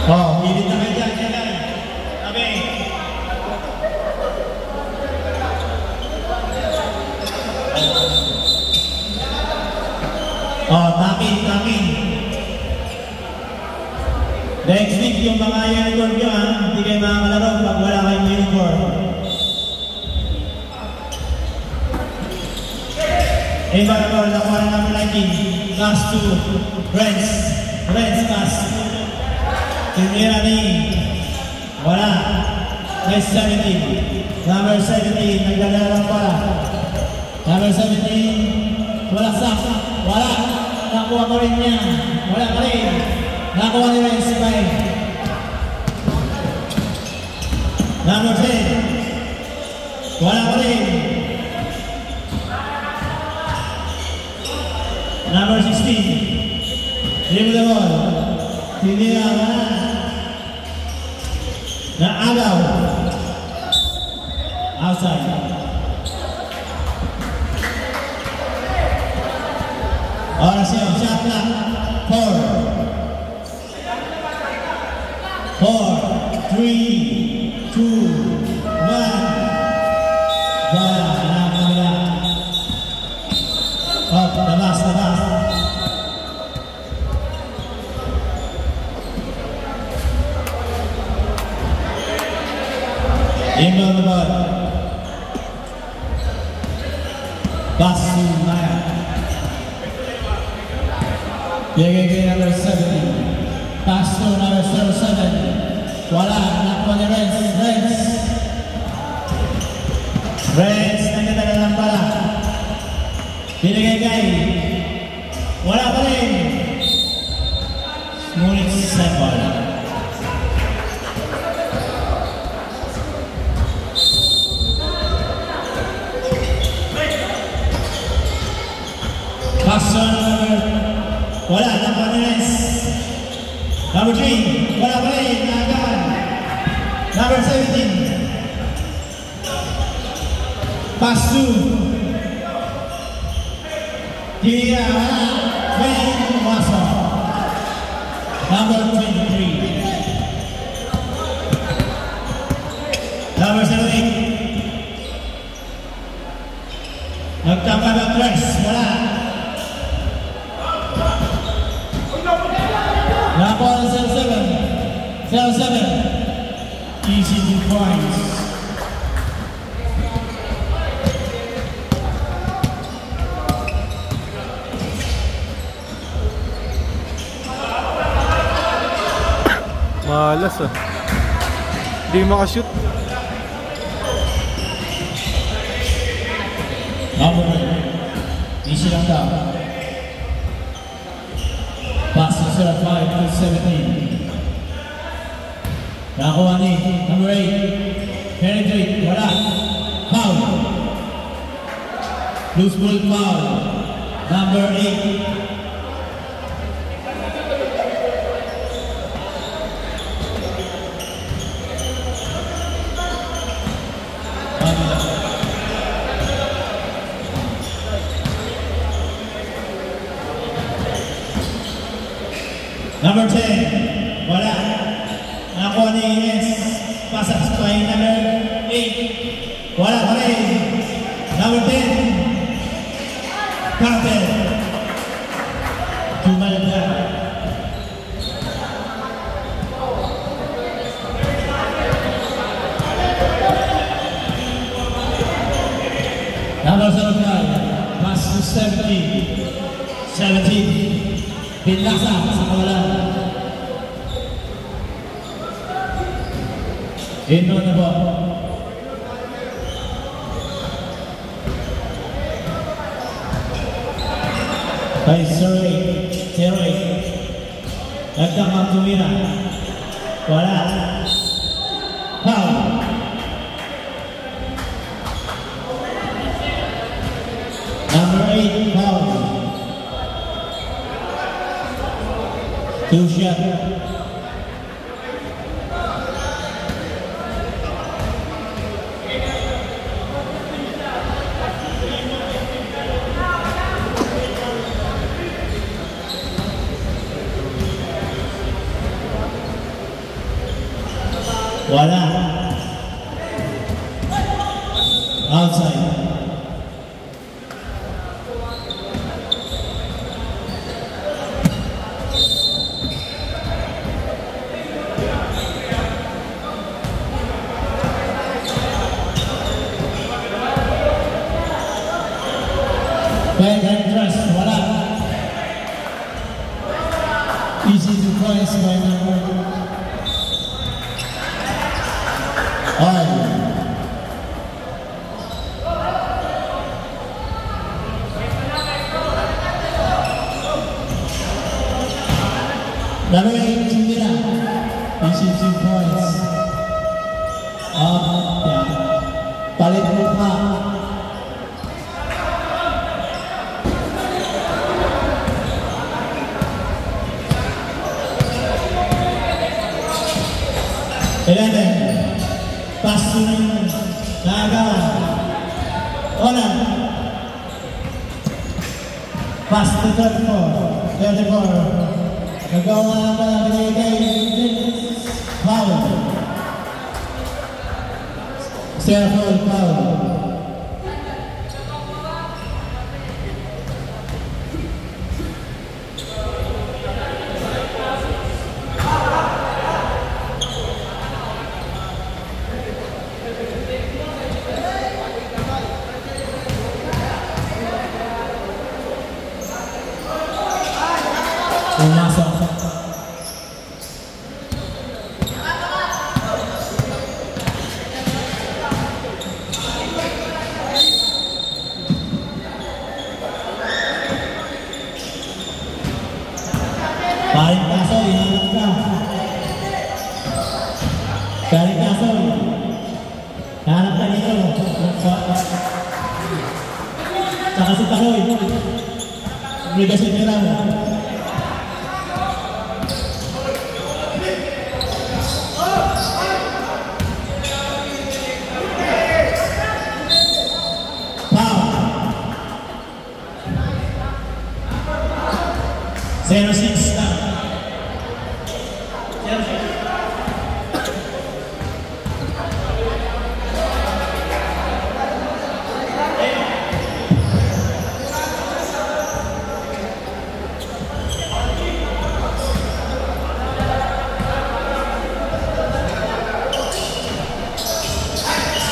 Oh, pilit na kayo dyan, dyan. Tabi. Oh, tamin. Next week, yung mga uniform nyo, hindi kayo makakalaro pag wala kayong uniform. Ibarabol, nakuha na number 19. Last 2. Renz, pass. Tinira ni. Wala. Next 17. Number 17, nagdadalawang pala. Number 17, wala sak. Wala. Nakuha ko rin niya. Wala pa rin. Nakuha ni Renz pa rin. Number 10. Wala pa rin. Number 16. Dribble the ball. Tinira ka na. Naagaw. Outside. Oras yun. Shot clock. 4, 3, 2, 1. Bola. Nakakabila. Up. Labas. Inbound the ball. Pass to Maya. Bigay number 70. Pass to number 07. Wala. Nakuha ni Renz. Nagdadala lang pala. Binigay kay. Wala pa rin. Ngunit sa bola. Wala, nakuha ni Renz. Number 3, wala pa rin, naagawan. Number 17. Pass 2. Tira, wala. Wayne Maso. Number 23. Number 17. Nagtangka ng press, wala. Nakuha ng 07. Easy to points. Malas Hindi makashoot. Number 1. Easy lang daw. Pass to 05 to 17. Nakuha ni number 8. Penetrate. Wala. Foul. Loose ball foul. Number 8. Number 10, wala. Nakuha ni Ines. Pasak sa pahin number 8. Wala pa rin. Number 10. Carter. Tumalda. Number 75. Pass to 17. Pinlasa sa kawalan. Inbound na ball. Kay 08. Nagdakang tumira. Wala. Foul. Number 8, foul. 2 shot. Wala. Outside. Wala. Easy to price by number 5. Number 8, Chumira. Easy 2 points. Yeah. Palit mukha. Pass to Nagawa. Ona. Pass to 34. Nagawa na binigay. Foul. Foul. Pumasok. Paling kaso, inanap ka. Paling kaso. Hanap ka dito. Saka si Tahoy. Obligasyon nila mo.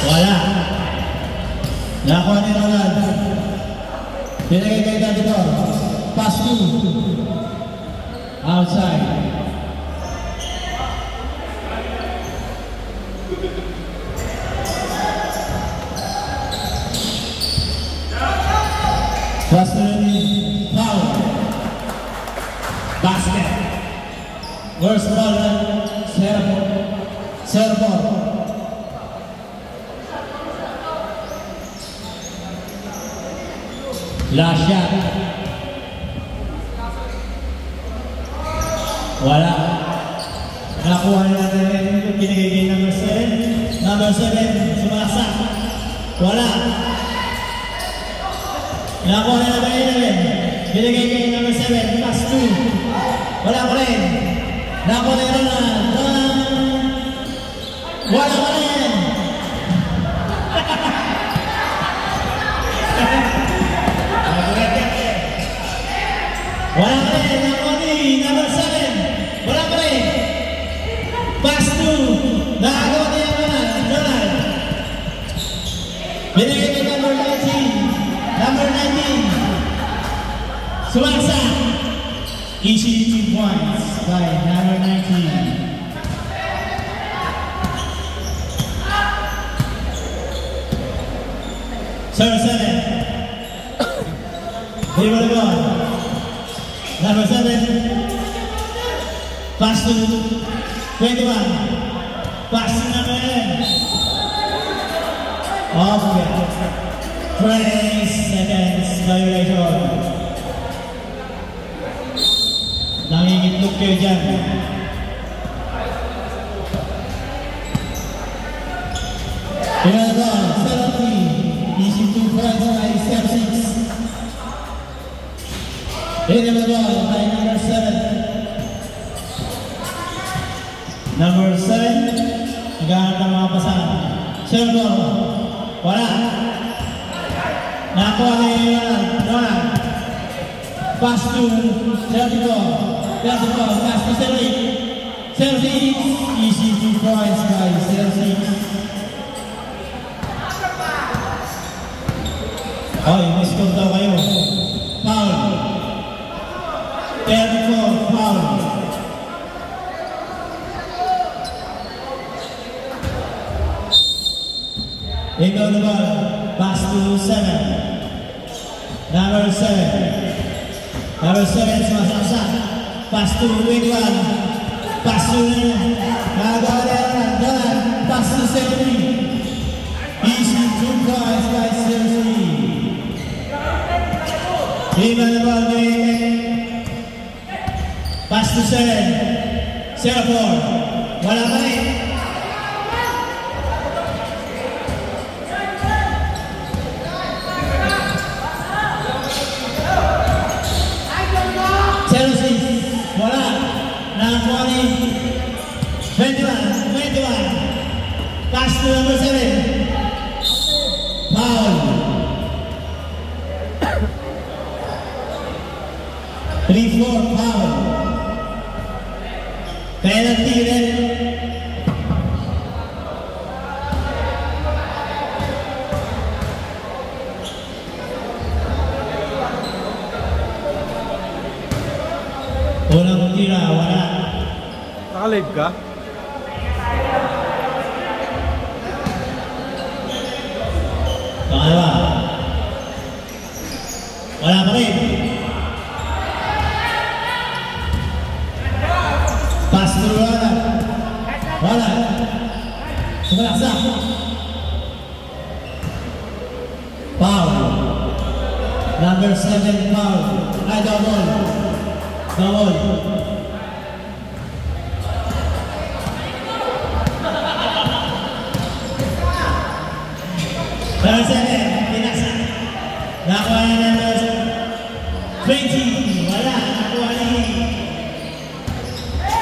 Wala. Nakuha ni Ronald. Pinagay kay Davitor. Pass 2. Outside. Pass 2. Foul. Basket. Worst ball. Servo. Last shot. Wala. Nakuha natin yung binigay number 7. Number 7, sumasa. Wala. Nakuha na natin. Binigay kay number 7, pass 2. Wala pa rin. Nakuha na Ronald. Wala pa rin. Wala pa rin, nakuha ni number 7. Wala pa rin. Pass 2. Nakagawa niya Ronald. Binigay kay number 19. Number 19. Sumasa. Easy 2 points by number 19. Serve 7. Dribble ball. Number 7. Pass to 21. Pass to number 11. Okay. 20 seconds violation. Nangingitlog kayo dyan. Pinagawa, 70. Easy 2 points by step 6. Pinagawa by number 7. Number 7, Naghahanap ng mga pasahan. Server. Wala. Nakuha ni Ronald. Pass to 34. Pass to Celtic. Celtic. Easy 2 points guys. Celtic. Oy, miss-score daw kayo. Foul. 34, foul. Ingo the ball. Pass to 7. Number 7. Number 7 sumasaksak. Pass to 21. Pass to Nagawa. Pass to 70. Easy 2 points by Chelsea. Ingo the ball. Pass to 7. 0-4. Wala pa rin. Wala. Nakakuha ni 21. Pass to number 7. Foul. 3-4 foul. Penalty rin. Unang tira, wala. Naka-live ka? Pangalawa. Wala pa rin. Pass to Ronald. Wala. Sumalaksak. Foul. Number 7 foul. Ay, double. Bawal. Number 7, pinasa. Nakuha ni number 20. Wala. Nakuha ni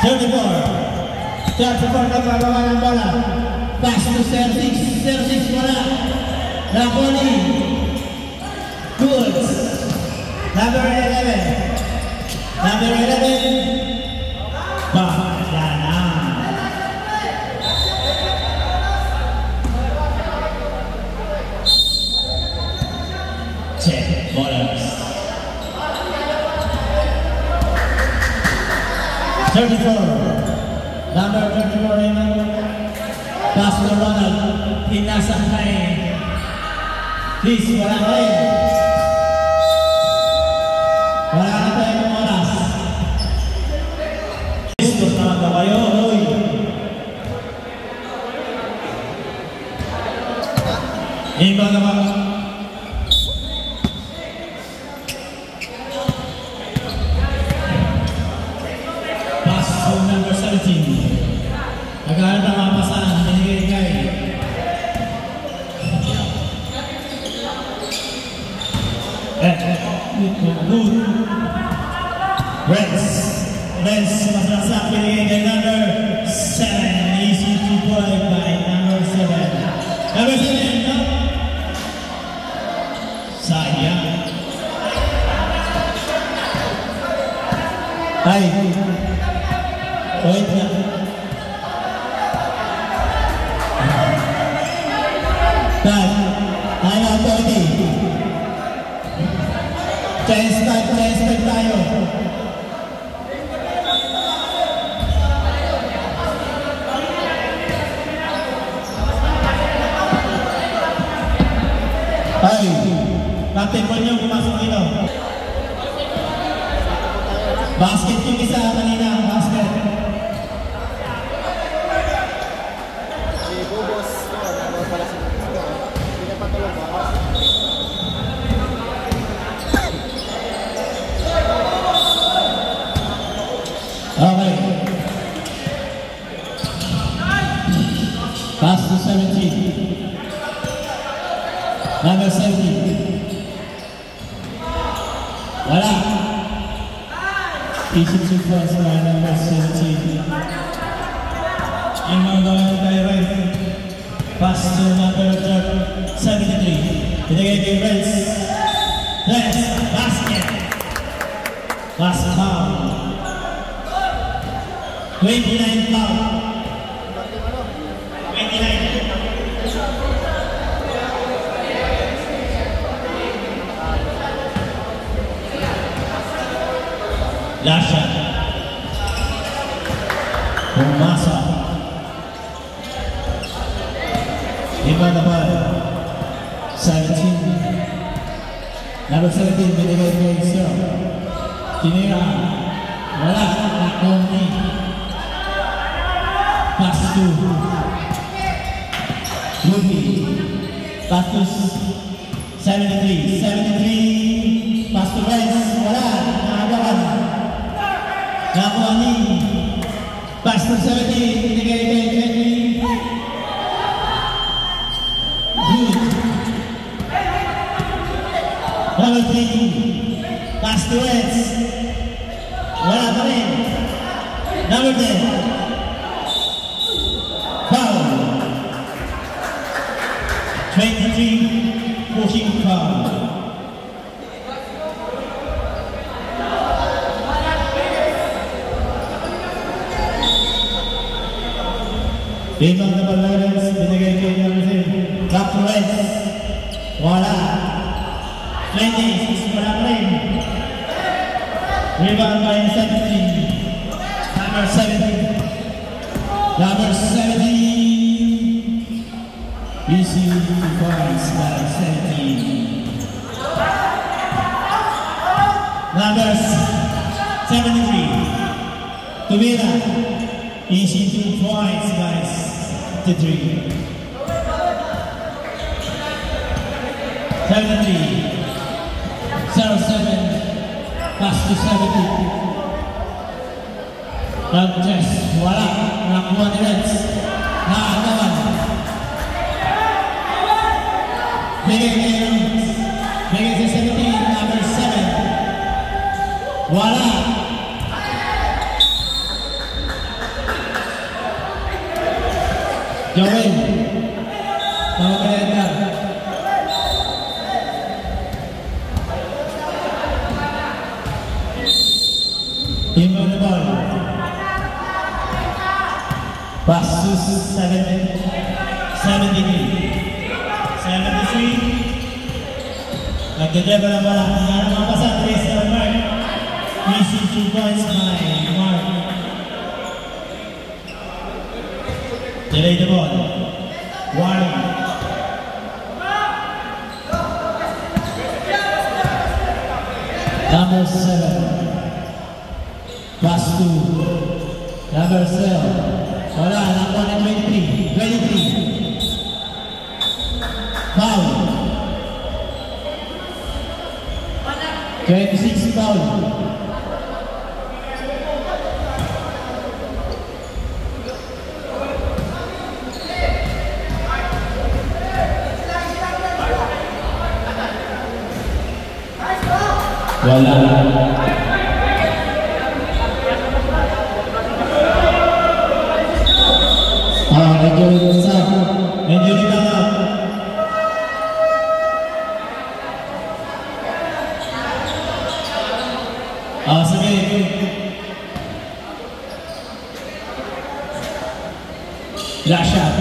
34. 34 nagbabawa ng bola. Pass to 36. 36 wala. Nakuha ni Goods. Number 11. Number 11, Bahdana. Check ballers. 34. Number 34 Raymond. Pass to Ronald. Pinasa kay. Please, wala rin. Wala na tayong oras. Listos naman ka kayo, Roy. Iba naman. Pass to number 17. Naghahanap ng mga pasahan. Binigay kay good. Reds sumasaksak. Binigay kay number 7. Easy to play by number 7. Number 7, no? Sayang. Ay. Wait na. Time out 30. Chance time tayo. Ay, Captain Paul nyo pumasok dito. Basket yung isa kanina, basket. Okay. Pass to 17. Number 17. Wala. Easy 2 points by number 17. Yung mga gawin tayo right. Pass to number 73. Binigay kay Renz. Renz, basket. Pass foul. 29 foul. 29. Last shot. Pumasok. Iba na ba? 17. Number 17, binigay kay Sir. Tinira. Wala. Nakoni. Pass to Ruby. Pass to 73. 73. Pass to Rice. Wala. Nakagawan. Nakoni. Pass to 17. Binigay kay Henry. Number 3, pass to Reds. Wala pa rin. Number 10, foul. 23, pushing foul. Rebound number 11, binigay kay number 10. Back to Reds. Wala. 20, wala pa rin. Rebound by 17. Number 17. Number 17. BC points by 17. Number 73. Tumira. BC 2 points by 53. 73. 07, pass to 70. Contest, wala. Nakakuha ni Reds. Nakakawan. Bigay kay Reds. Bigay sa 17, number 7. Wala. Joel. Pamakalenda. Team on the ball. Pass to 73. 73. Nagdadrive na bola. Para mapasa 3 sa mark. Missing 2 points by Mark. Delay the ball. Warning. Number 7. Pass to number 7. Wala, nakuha ng 23. 23. Foul. 26 foul. Wala. Injury besar. Injury banyak. Sige. Lashat.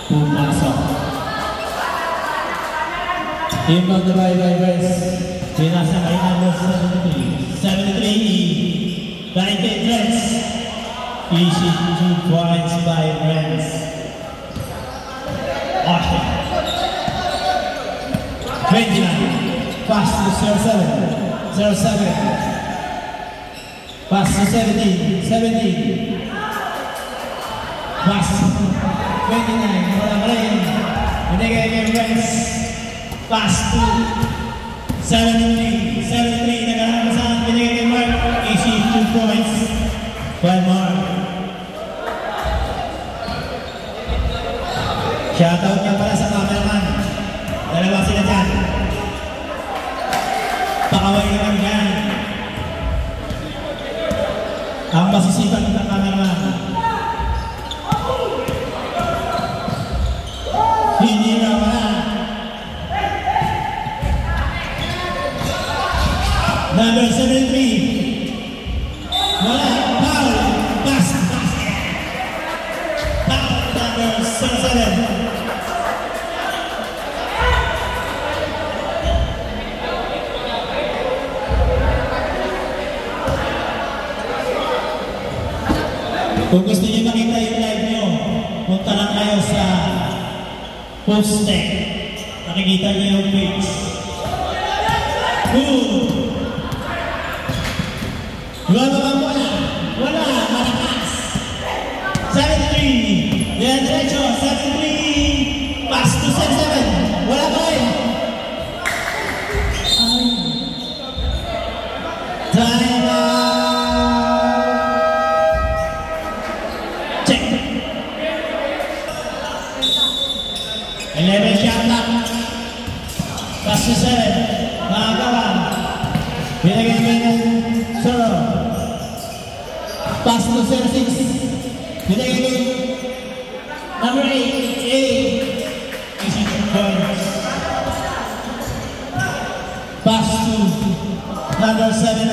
Pumasok. Imbang na by Reds. Pinasa kay number 73. 73. Balik kay Reds. Easy 2 points by Reds. Awesome. 29. Pass to 07. 07. Pass to 17. 17. Pass 29. Wala pa rin. Binigay kay Reds. Pass to 73. 73. Nagkakasahan. Binigay kay Mark. Easy 2 points by Mark. Shoutout niya pala sa cameraman. Dalawa sila dyan. Pakaway naman yan. Ang masisipag ng cameraman. Number 73. Wala. Foul. Basket. Foul. Number 77. Kung gusto niyo makita yung live nyo, punta lang kayo sa post-tech. Nakikita niyo yung page. Good! Wala ba wala? Wala! Malakas! 73! Yan, diretso! 73! Pass to 77! Wala ba rin? Time out! Check! 11 shot clock. Pass to 7. Makagawa. Binagay ng Soro. Pass to 06. Binagay ng number 8. Easy points. Pass to number 7.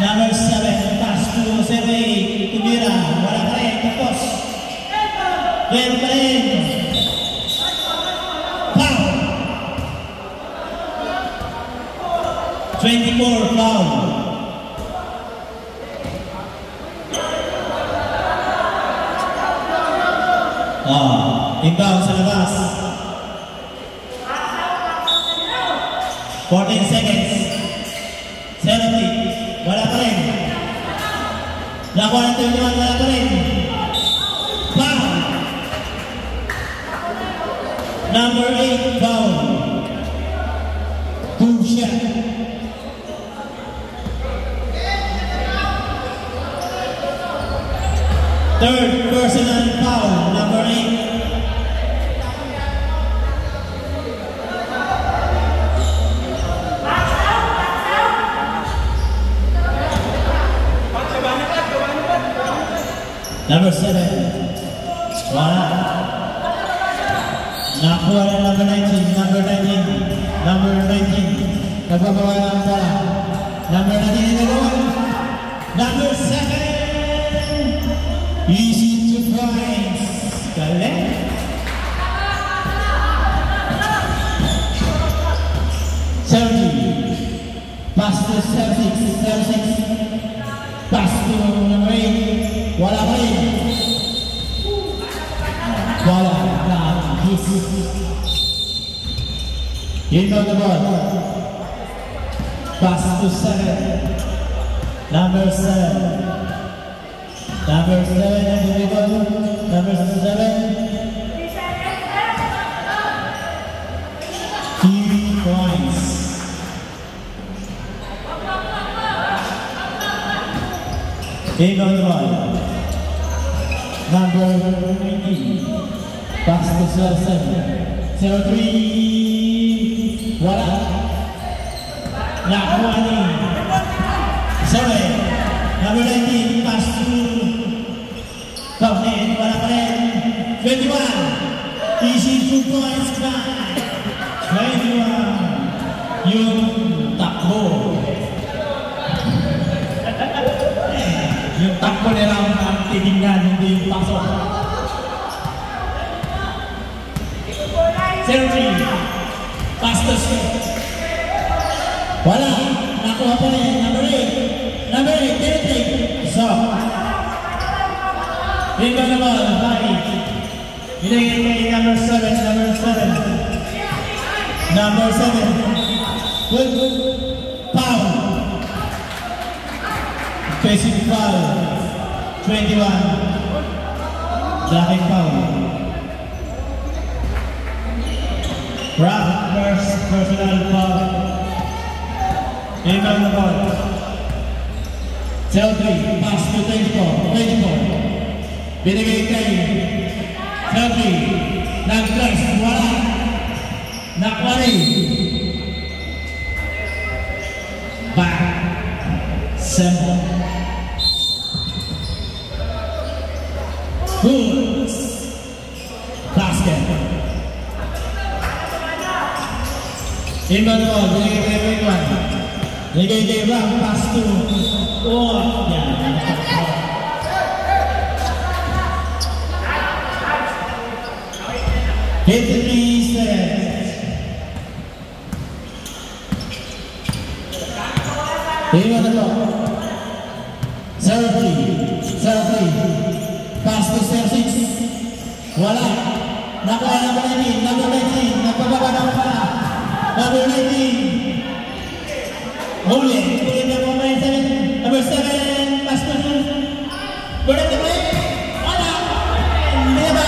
Number 7. Pass to 7. Tumira. Wala pa rin. Tapos. Then pa rin. Foul. 24 foul. Inbound sa labas. 14 seconds. 70. Wala pa rin. Nakuha ng 21. Wala pa rin. Foul. Number 8 foul. 2 shot. Third personal foul, number 8. Number 7. Wala. Nakuha ng number 19. Number 19. Number 19. Nagbabawa ng bola. Number 19 nagawa. Number 7. Easy to points. Galing. Pass to 76. Pass to number 8. Wala pa rin. Wala na. Inbound the ball. Pass to 7. Number 7. Number 7 and the ball. Number 7. 3 points. Inbound the ball. Number 18. Pass to 07. 03. Wala. Nakuha ni. Sorry. Number 19. Pass to Kaunit. Wala pa rin. 21. Easy 2 points back. 21. Yung takbo. Yung takbo nila ang titingnan, hindi yung pasok. 03. Pass to score. Wala. Nakuha pa rin. Number 8. Number 8. Dinitig. So. Inbound the ball. 5. Binigay kay number 7. Number 7. Number 7. Good. Foul. Basic foul. 21. Blocking foul. Rock first personal foul. Inbound the ball. 03. Pass to 24. Binigay kay 03. Nag-press. Wala. Nakwari. Back. Simple. Good. Basket. Inbound the ball. Binigay kay 21. They run pass to oh yeah. 53 seconds. Here on the clock. 0-3. Pass to 0-6. Wala. Nakuha number 19. Nagpababa na pala. Number 19. Huli. Number 7. Pass to 2. Pwede na ba eh? Wala. Hindi ba?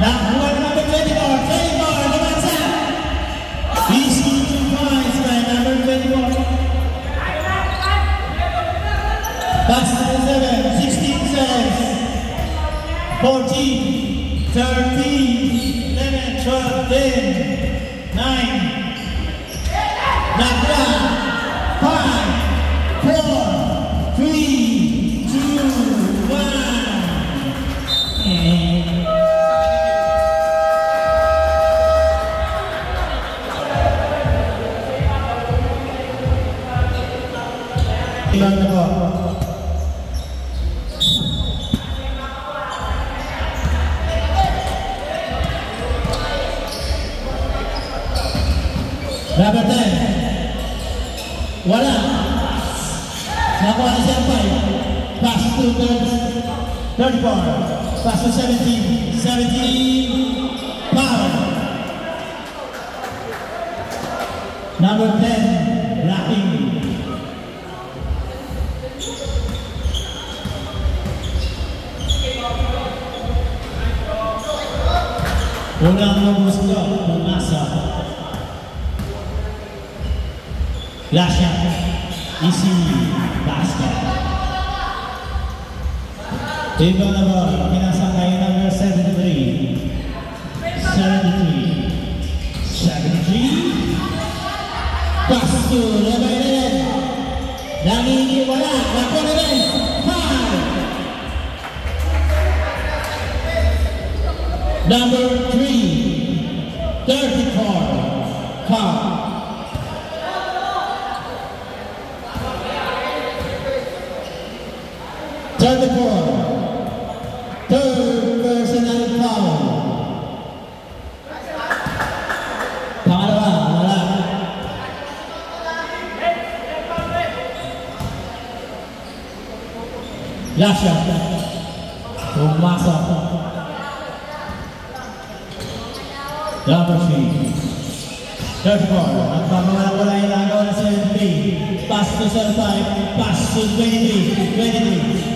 Nakuha number 24. Namansa. Easy 2 points by number 24. Pass to 7. 16 seconds. 14. 13. 11. 12. 10. 9. Nakuha. 5, 4, 3, 2, 1. Ilan na po? Number 10. Wala. Nakuha na siya 5. Pass to 34. Pass to 17. 17. Power. Number 10. Lacking. Unang mamuslo. Pumasa. Last shot. Easy basket. Iba na ba? Pinasakay number 73. 73. Pass to number 11. Naniniwala. Nakuha na rin. 5. Number 3. 34. Foul. Third personal foul. Pangalawa, wala. Last shot. Pumasok. Number 3. 34. Ang pamawala yung nagawa na 73. Pass to 75. Pass to 23.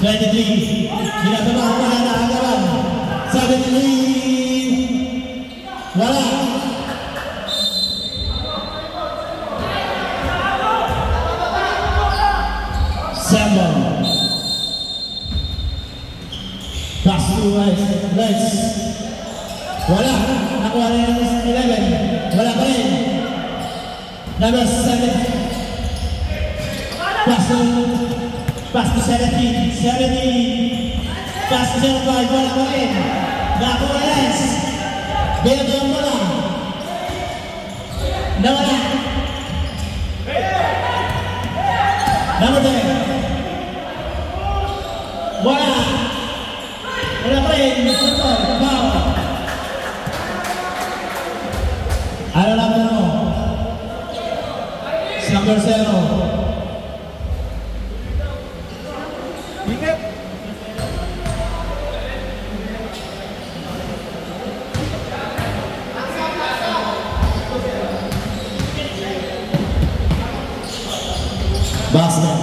23. Ginagawa ko na nakagawa. 73. Wala. Sembol. Pass to Rice. Wala. Nakuha na yung 11. Wala pa rin. Number 7. Pass to 17. Pass to 05. Wala pa rin. Nakuha Rice. Binagawang mo lang. Nawala. Number 10. Wala. Wala pa rin. Power. Ano lang mo? Number 0. Ingat! Basket.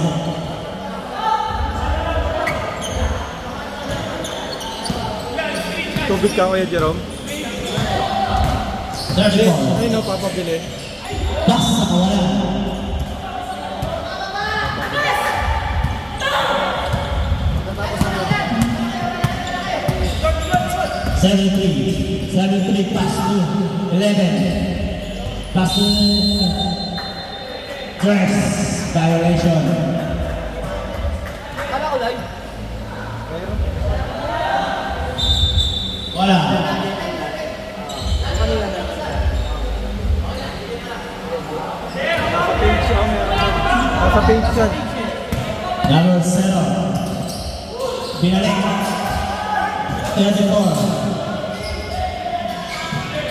Tubig ka Kuya Jerome? 34. Ay no, papabili. Pass sa kawalan. Seventy-three pass to 11. Pass to dress violation. Wala. Nasa Nasa page yan. Number 0. Binalik. 34.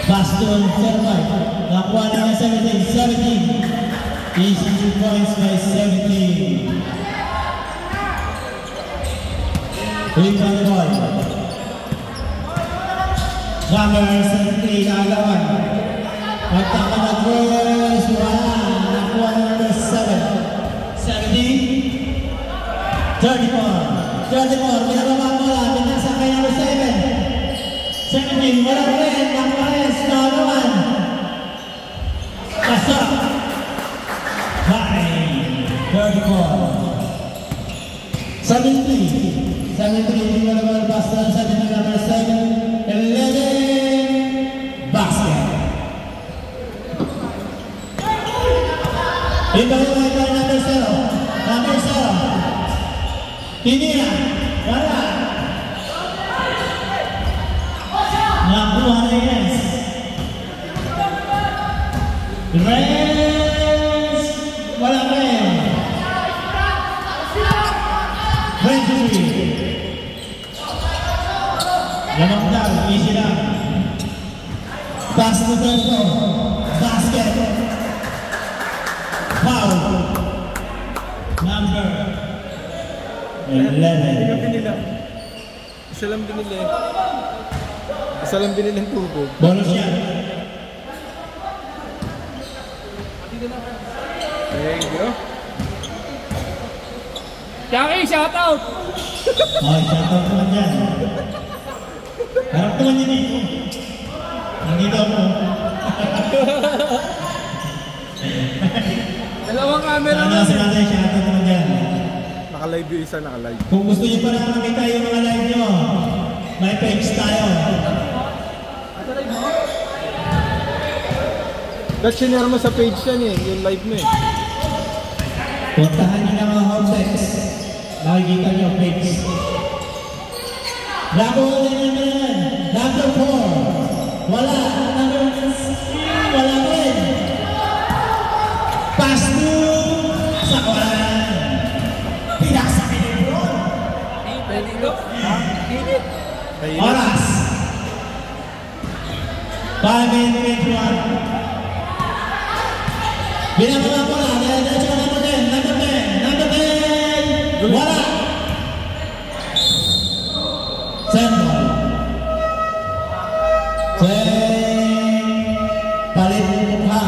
Pass to 35. Nakuha na ng 17. 17. Easy 2 points by 17. Rebound the ball. Number 17, Agawan. Magtaka na Cruz. Wala. Nakuha na number 7. 17. 34. 34. Pinababa mo lang. Pinasa kay number 7. 17. Wala pa rin. Nakuha rin. Agawan. Pasok. By 34. 73. 73. Pinababa basta sa number 7. 11. Basket. Inbound by number 0. Number 0. Tinira. Wala. Nakuha na yes. Rens. Wala pa rin. 23. Lamang daw. Easy lang. Pass to Berto. Basket. Foul. Number 11. Hindi ka pinila. Isa lang binili. Isa lang binili ng tubo. Bonus yan. Thank you. Jackie, shout out! Okay, shoutout naman dyan. Harap naman yun dito. Nandito ako. Dalawang camera Sana na. sa natin, shoutout naman dyan. Naka-live yung isa, naka-live. Kung gusto nyo pa na makita yung mga live nyo, may page tayo. Ba't sinare mo sa page yan eh, yung live mo eh. Puntahan nyo ng mga hotex. Makikita nyo page. Number 4. Wala. Number 3. Wala rin. Pass to Sakawan. Pinasa Pinibron. Oras. 5:21. Binababa ko lang. Diretso ka number 10. Number 10. Number 10. Wala. Sembol. Palit mukha.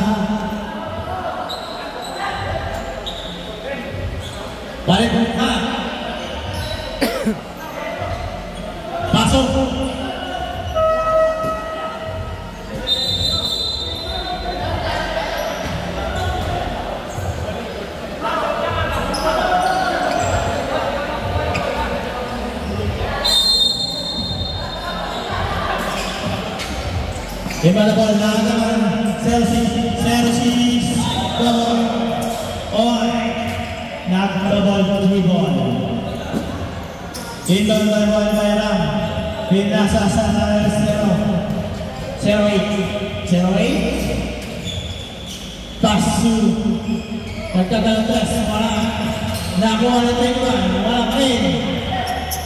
Palit mukha. Pasok. Iba na ball, nakagaman, Celsius, nag-double three ball. Inbound by ball by Ram, pinasa sa 0-8. Pass to, nagtagalaglas, wala. Nakuha na 21, wala pa rin.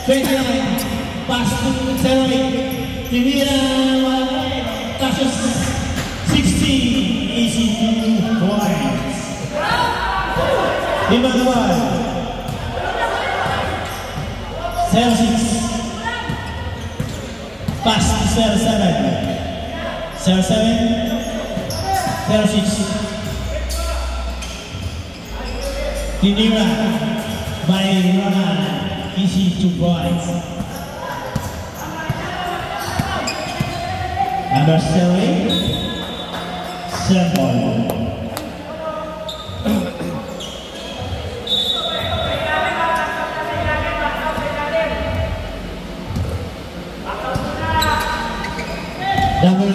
29, pass to 0-8. Tinira, wala pa rin. Touches 16, easy 2 points. Lima naman. 0-6. Pass to 0-7. 0-7. 0-6. Tinira by Ronan, easy 2 points. Number 7, Sembol. Double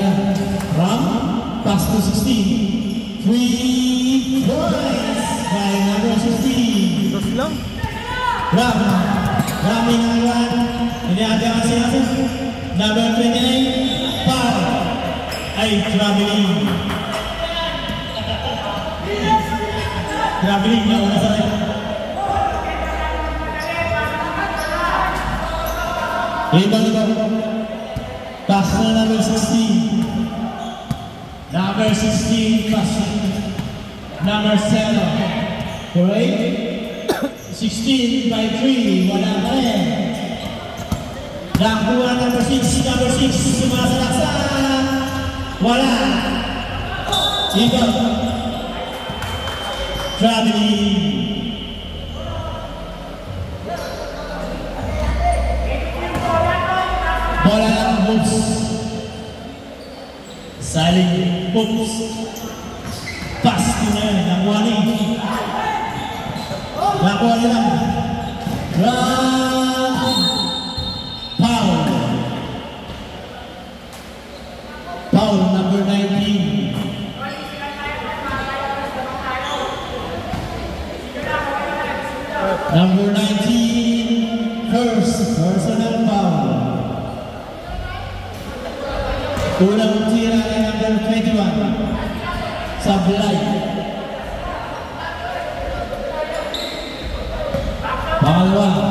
Ram, pass to 16. 3 points by number 16. Dos lang. Ram Inagawan. Iniagawan siya. Number 29, Power. Ay, traveling. Grabe Traveling na wala sa rin. Ibang pass na number 16. Number 16, pass number 7. Correct? 16 by 3, wala pa rin. Nakuha number 6, sumasalaksa. Wala. Ibang traveling. Bola ng moves. Saling moves. Pass ko na yun. Nakuha lang. Run. Foul. Foul number 19. Number 19, first personal foul. Unang tira ay number 21, Sablay. Pangalawa.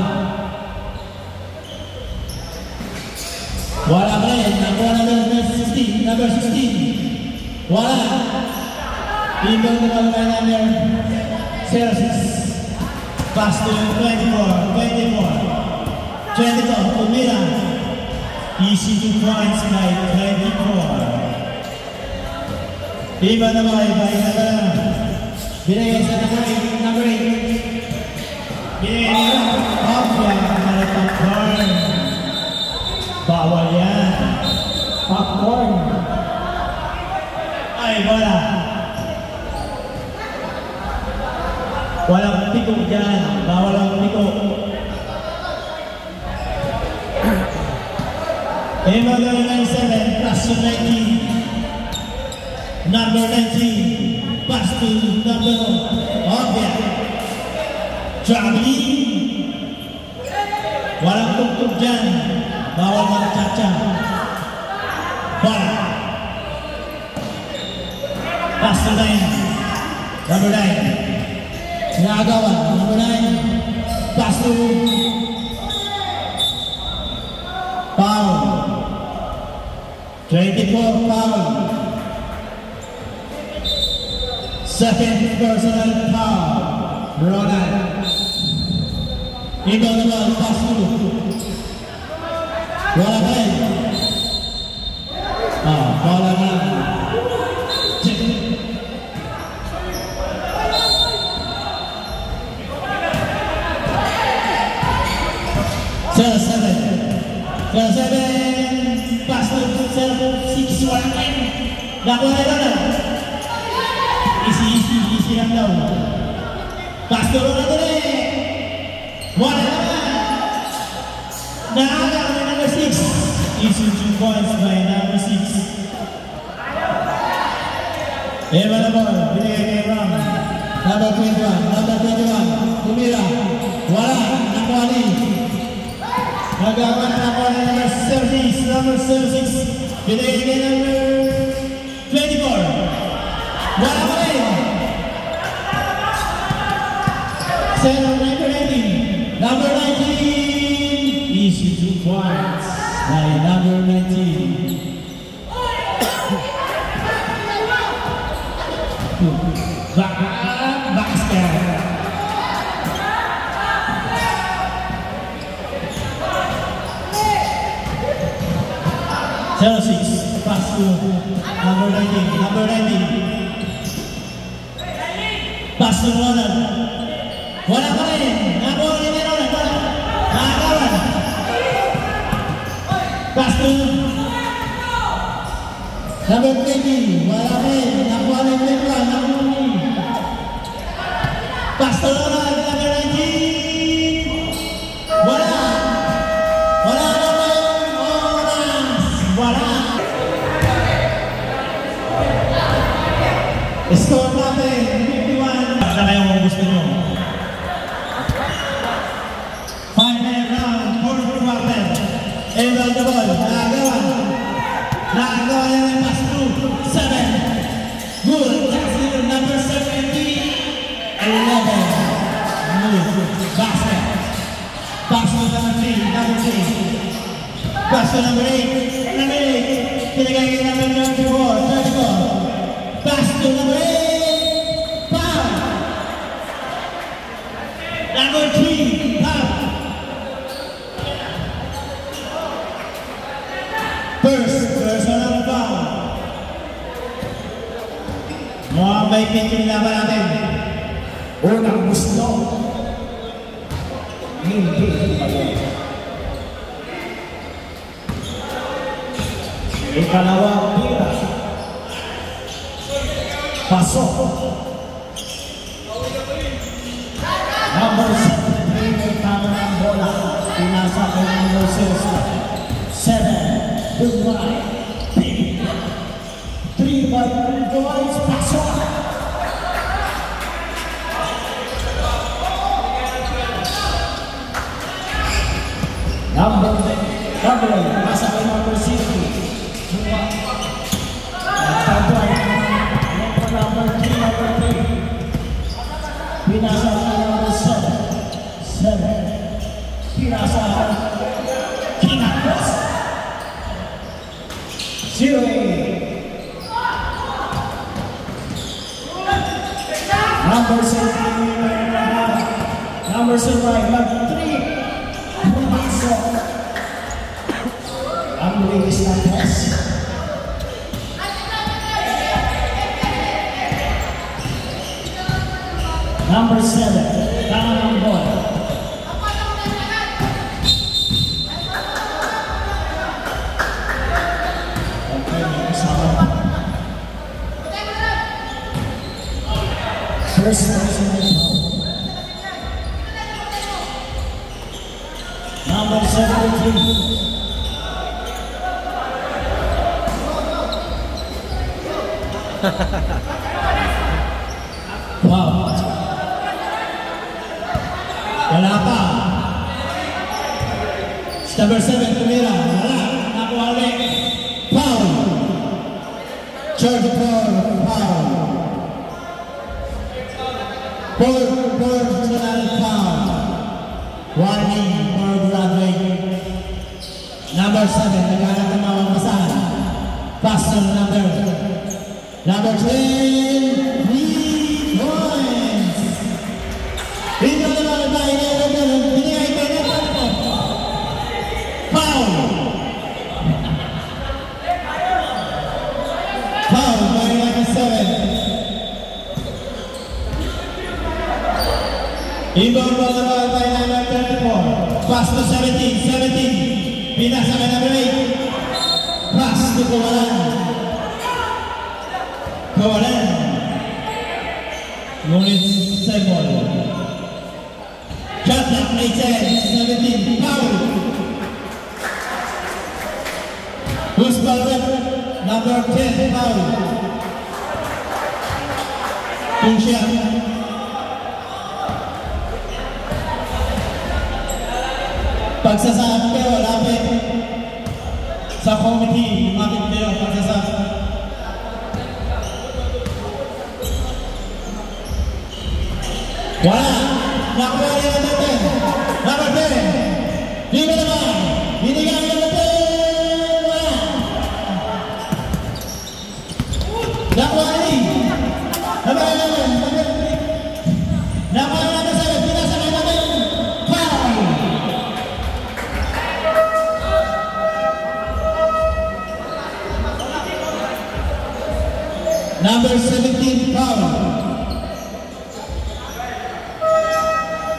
Wala pa rin. Nakuha number 16. Wala. Ibang naman number 06. Pass to 24, Tumira. Easy 2 points by 24. Iba naman by binigay sa number 8. Binigay nila. Popcorn. Bawal yan. Popcorn. Ay, wala. Walang pikok dyan. Bawal ang pikok. Number 97, plus 19. Number 19, pass to number Obia. Traveling. Walang tuktok dyan. Bawal mag-chacha. Bola. Pass to 9. Number 9. Nagawan, number 9, pass to foul. 24 foul. Second personal foul. Ronald. Ibang naman, pass to. Wala pa rin. Wala pa rin. Seven, pass to 6, wala pa rin. Nakuha na lang. Easy lang daw. Pass to Ronald ulit. Wala naman. Naaga kami number 6. Easy 2 points by number 6. Eva na ball, binigay kay Ram. Number 21, Tumira. Wala, nakuha ni. Nagawa na ako na number 76, binigay kay number 24. Wala pa rin. Number 19, easy 2 points by number 19. Basket. Chelsea, pass to number 19. Pass to Ronald. Wala pa rin. Nakuha rin ni Ronald. Nakakawan. Pass to number 20. Wala pa rin. Nakuha rin ni Ronald. Pass to Ronald, number 19. Wala. Wala naman. Oras. Wala. Score natin, 51. Basta kayo kung gusto nyo. Final round, fourth quarter. Eval the ball. Nakagawan. Nakagawan na yung pass through. 7. Good. That's number 17. 11. Pass to number 8. Number 8. Pinagay kay number 34. Pass to number 8. Foul. Number 3. Foul. Personal foul. Mukhang may picture laban natin. Unang gusto. Hindi pala. Ikalawang tira. Pasok. Number 7, may tama ng bola. Pinasa kay number 7. Goodbye. 3 by Goodbyes. Pasok. Number 8, nasa kay number 6. Nagtagay number 3. Pinasa kay number 7. Pinasa King Across. 0-8. Number 7, number 7, number 3. Ang linis ng press. Number 7, tama ng ball. Okay, may kasama. First personal foul. Number 73. Wow. Wala pa. Number 7, tumira. Wala. Nakuha ulit. Foul. Third foul. Personal foul. Warning for Broadway. Number 7, naghanap ng mga masahan. Pass to number 10, 3 points. Dito naman tayo na binigay kayo na po. Foul. Foul by number 7. Inbound ball naman by number 34. Pass to 17. Pinasa by number 8. Pass to Kawalan. Ngunit Simon. Shot clock 17. Foul. Who's ball rep? Number 10. Foul. Two shot. Pagsasab kayo, lapit sa committee. Lumapit kayo, pagsasab. Wala. Nakuha niya number 10. Number 10. Dito naman. Binigyan niya number 10. Wala. Nakuha niya. Number 11. Nakuha niya number 7. Pinasa niya number 5. Number 17, foul.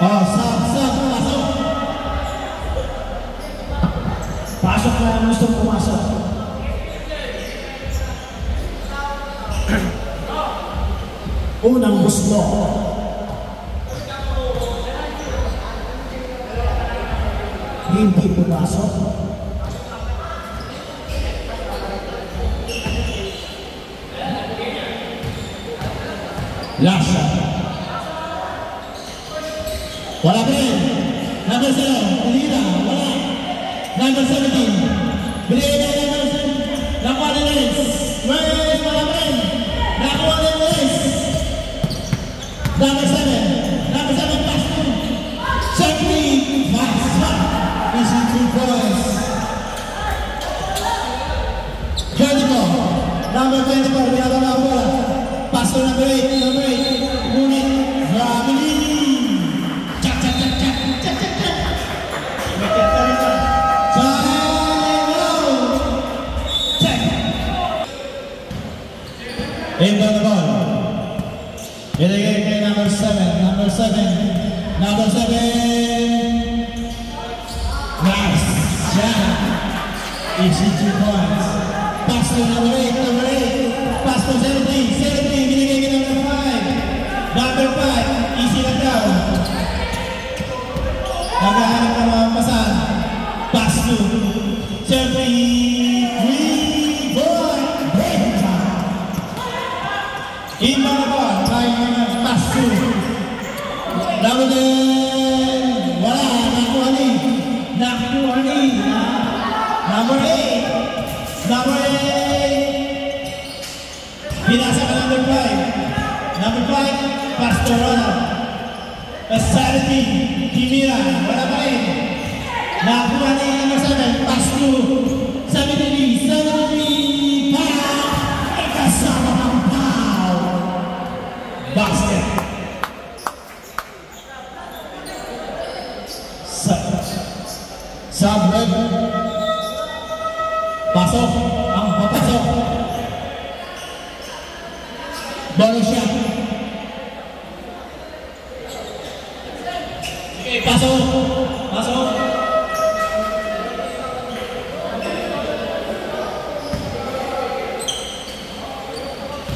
Oh, pasok. Pasok na ang gusto pumasok. Unang gusto. Hindi pumasok. Last shot. Wala pa rin. Number 0, Alira, wala. Number 17, binigay na number 7. Nakuha ni Lens. Where's wala pa rin. Nakuha ni Lens. Number 7, pass to. Certainly, pass. Easy 3 points. 24, binababa ang bola. Pass to number 8, ngunit Ramili. Check. Inbound the ball. Binigay kay number 7. Nice. Yeah. Easy 2 points. Pass to number 8. Pass to 17. Binigay kay number 5. Number 5. Easy lang daw. Naghahanap ng mga pasan. Pass to 33. Inbound the ball. Pass to number 10. Wala. Nakuha ni. Number 8. Binasa ka number 5. Pass to Ronald. Pasality. Timira. Wala pa rin. Nakuha ni number 7. Pass to 73. Kasama ang foul. Basket. Sub-red. Pasok. Ang papasok. Bonus shot. Okay, pasok.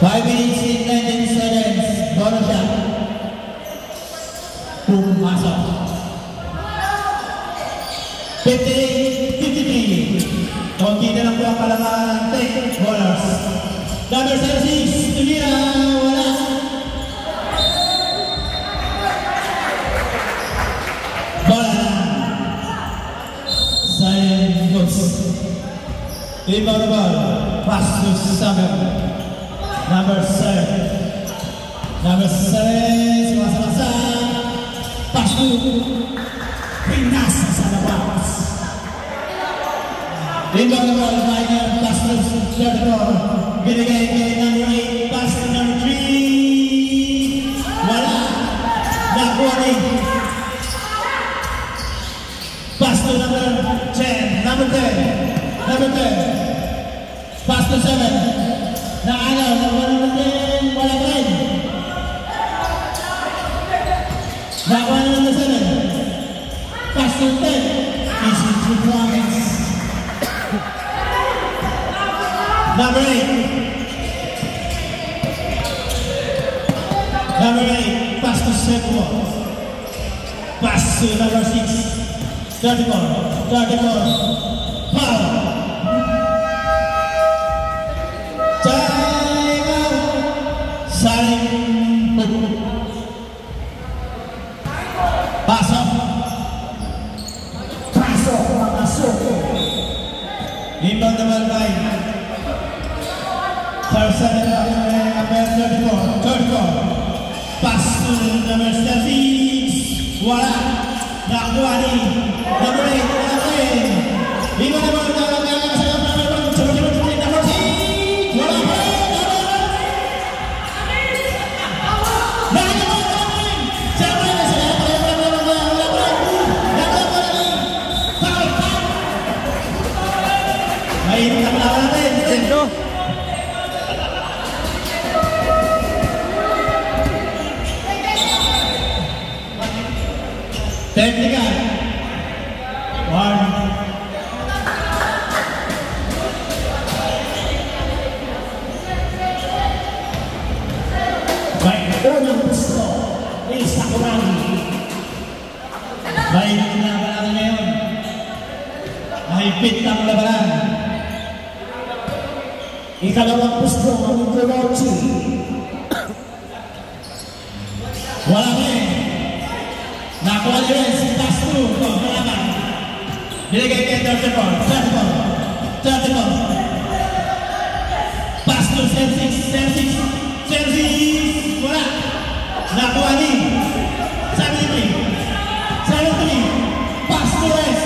5 minutes and 19 seconds. Bonus shot. Pumasok. 53. Konti na lang po ang kalamaan ng Tech Ballers. Number 76, Tumira, wala. Bola. Silent goes. Inbound the ball. Pass to Samuel. Number 7. Sumasabasa. Pass to Pinasa sa labas. Inbound the ball, Minor, pass to third floor. Binigay kay number 8, pass to number 3. Wala. Nakuha ni. Pass to number 10. Pass to 7. Naalaw, number 10. Wala pa rin. Nakuha na number 7. Pass to 10. Easy 2 points. Number 8, pass to Sekwa. Pass to number 6. 34. Foul. Time out. Saling. Pasok. Inbound the ball by third 34. Pass to number 6. Wala. Nakuha ni number 8. Inbound the ball sa number 6. Wala pa rin. Technical. 1. May unang gusto ni Sakuragi. May labanan ngayon. Mahigpit ang labanan. Ikalawang gusto ang Nicolochi. Wala pa rin. Nakuha ni Renz, pass through, kalaban. Binigay kay 34. Pass to 76. Wala. Nakuha ni 73. Pass to Renz.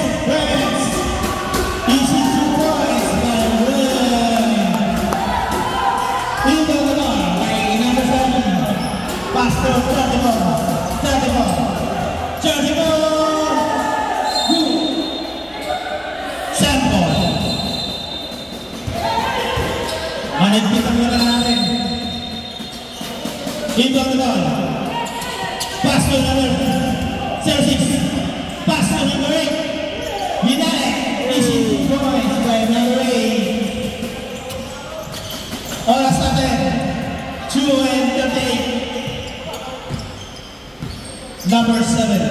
Easy 2 points by Renz. Manigpit ang wala natin. Into the ball. Pass to number 06. Pass to number 8. Binalik. Easy 2 points by number 8. Oras natin. 2:38. Number 7.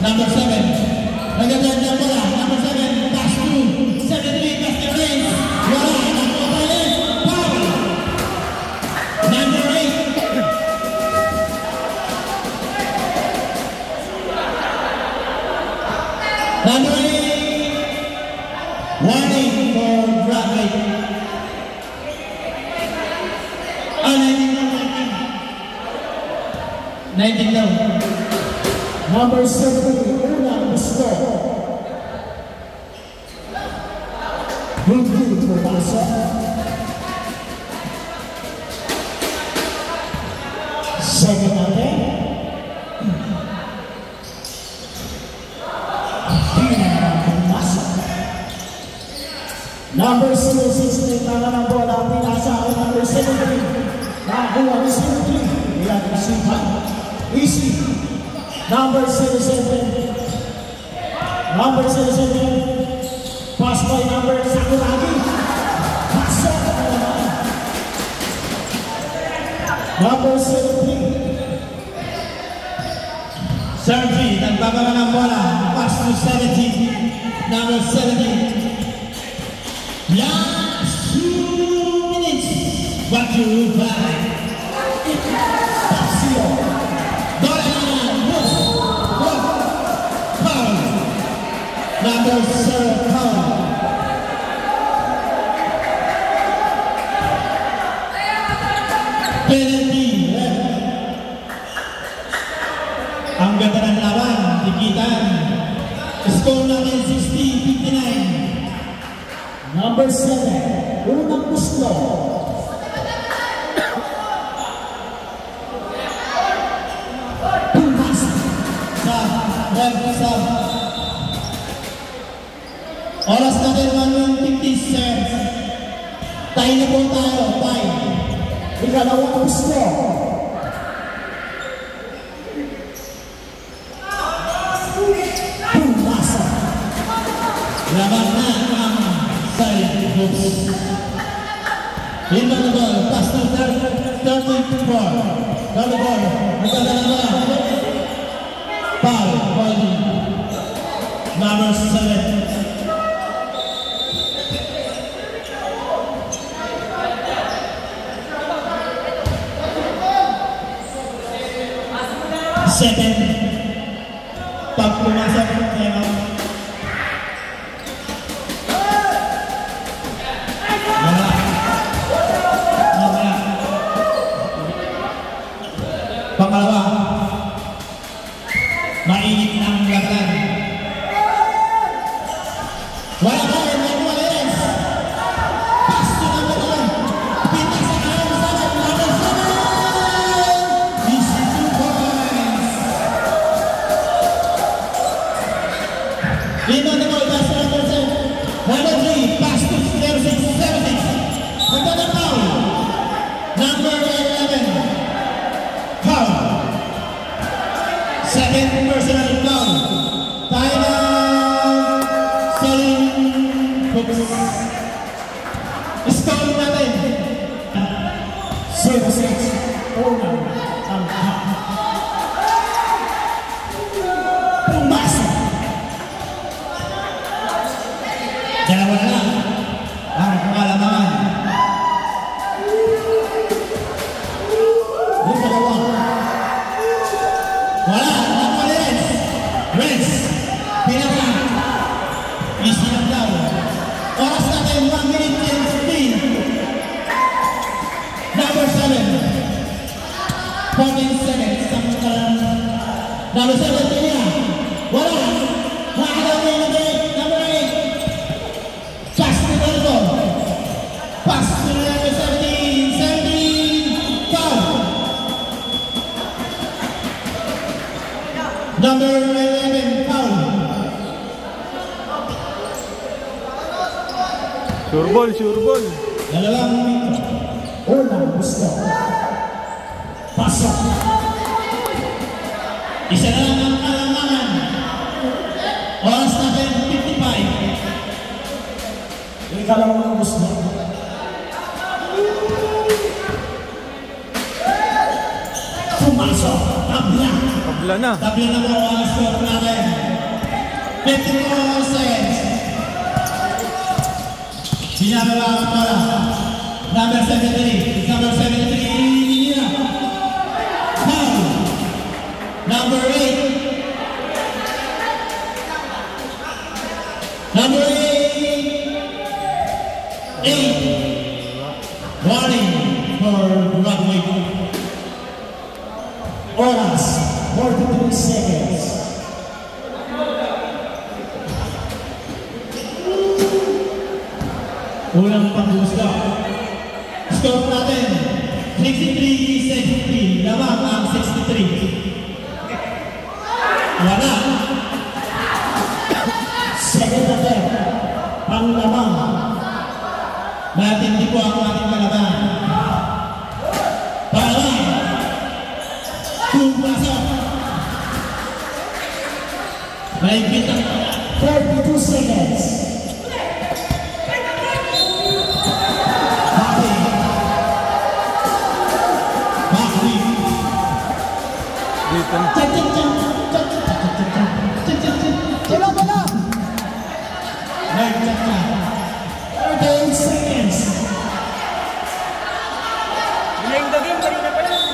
Number 7. Nagagad na pala. Number 7. Pass to 73. Pass to Reigns. Wala. Number 8. Number 8. Warning for drag rate. 19 daw. Number 7, unang gusto. Hindi pumasa. Second natin. Hindi na pumasa. Number 06, tinangan ng bola. Pinasa ako number 17. Nakuha ni 17. Iyan ang simpan. Easy. Number 07. Number 07. Pass by number Sakuragi. Pasok na naman. Number 73. Sergi, nagbababa ng bola. Pass to 17. Number 17. Last 2 minutes. What do you buy? Tapsio. Number 7, Paul. Penalty. Ang ganda ng laban, dikitan. Score natin 60-59. Number 7, unang gusto. Sub. Oras natin 1:50 cents. Tayo na po tayo. Tayo. Ikalawang gusto. Pumasa. Laban na ang side hooks. Into the ball. Pass to 34. Double ball. Magdala na ba? Foul. Ball. Number 7. Second, pag pumasok, kaya wala. Pangalawa, mainit ang laban. Wala ka, Manuales. Pass to number 1. Pinta sa kanan sa number 7. Easy 2 points. Into the ball, pass to number 7. Number 3, pass to 76. Another foul. Number 11. Foul. Second personal foul. Time out. Score natin. 06, unang angka. Pumasa. Dalawa na lang ang pangalaman. Yung dalawa. Wala, Napoleon. Reds. Pinaka. Easy lang daw. Oras natin 1 minute and 15. Number 7. 14 seconds. Number 7 niya. Wala. Nakalaw niya number 8. Pass to the ball. Pass to number 17. 17. Foul. Number 11. Foul. Sure ball, sure ball. Dalawang minuto. Unang gusto. Pasok. Isa na lang ang kalangangan. Oras natin 55. Ikalawang gusto. Pumasok. Tabla. Tabla na. Tabla na po ang score natin. 54 seconds. Binababa ang bola. Number 73. Number 73. Inina. Foul. Number 8. Number 8. Warning for Broadway. Oras. 43 seconds. Unang panggusto. Score natin 63-63. Lamang ang 63. Wala. Second attempt. Panglamang. Matindi po ang ating kalaban. Para. Pumasok. May bitang 32 seconds. Dito. Wala, wala. 38 seconds. Bilang the game, kanina pa lang.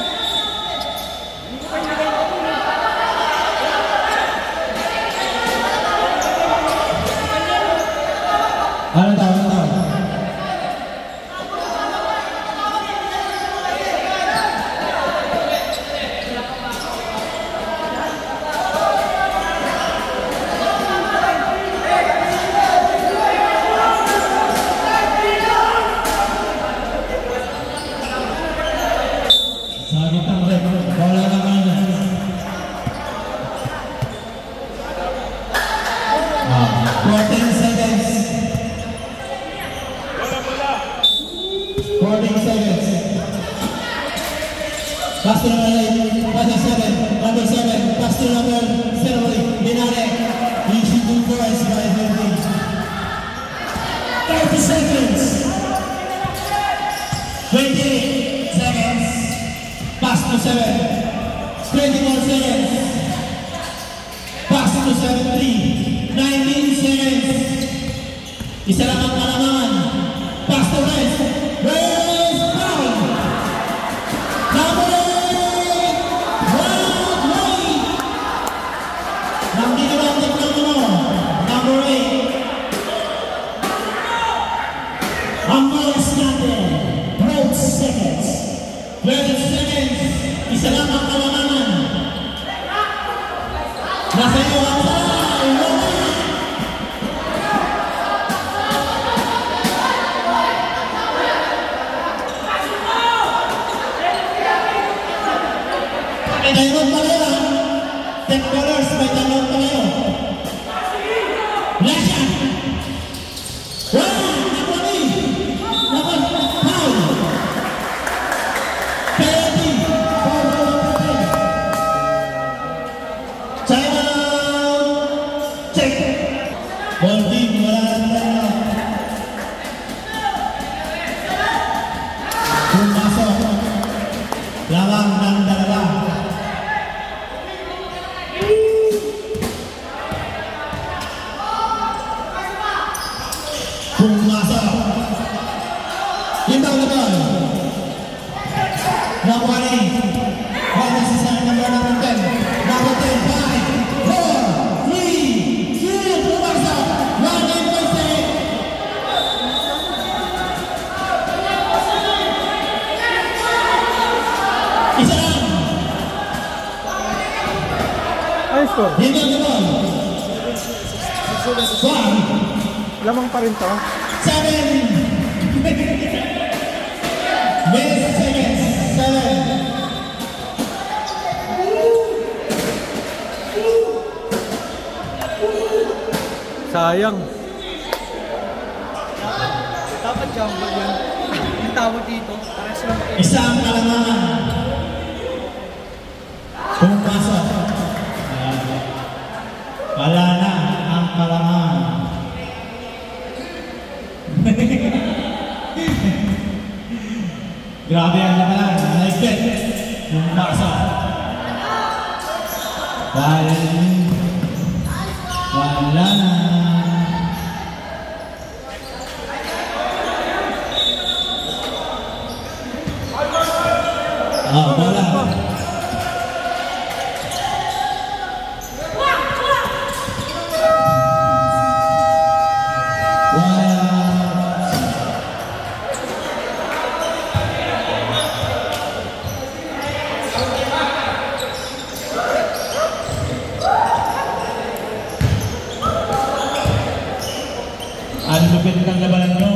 Hindi ko pa nilagay ko. Ano daw? Sakit ang red. Bola naman. 14 seconds. 14 seconds. Pass to number 8. Pass to 7. Number 7. Pass to number 7. Binare. Easy to force by 30. 30 seconds. 28 seconds. Pass to 7. 24 seconds. Pass to 7-3. 19 seconds. Isa lang ang kalamangan. Pass to Rez. Rez foul. Number 8. Broadway. Nandito lang ang tekno mo. Number 8. Ang oras natin. 12 seconds. 12 seconds. Isa lang ang kalamangan. Nasa iyo ang salay. May download pa kayo. $10 may download pa kayo. Lasha. Naku ni. Naku. Foul. Penalty. Timeout. Check. Ball team, wala na tayo. Pumasok. Lawang ng dalawa. Pumasok. Intaw na ball. Number 8. What is his number 10? Number 10, 5, 4, 3, 2, pumasok. 1 game per second. Isa lang. Ayos ko. Intaw na ball. 1, Lamang pa rin to. 7. Minutes, seconds, 7. Sayang. Dapat jumbo yan. ang tawag dito. Para sila makinig. Isang kalamangan. Pumasok. Ayan. Wala na ang kalamangan. Grabe ang laman. Naigpit. Pumasok. Wala na. Wala. Ang lupit ng labanan nyo.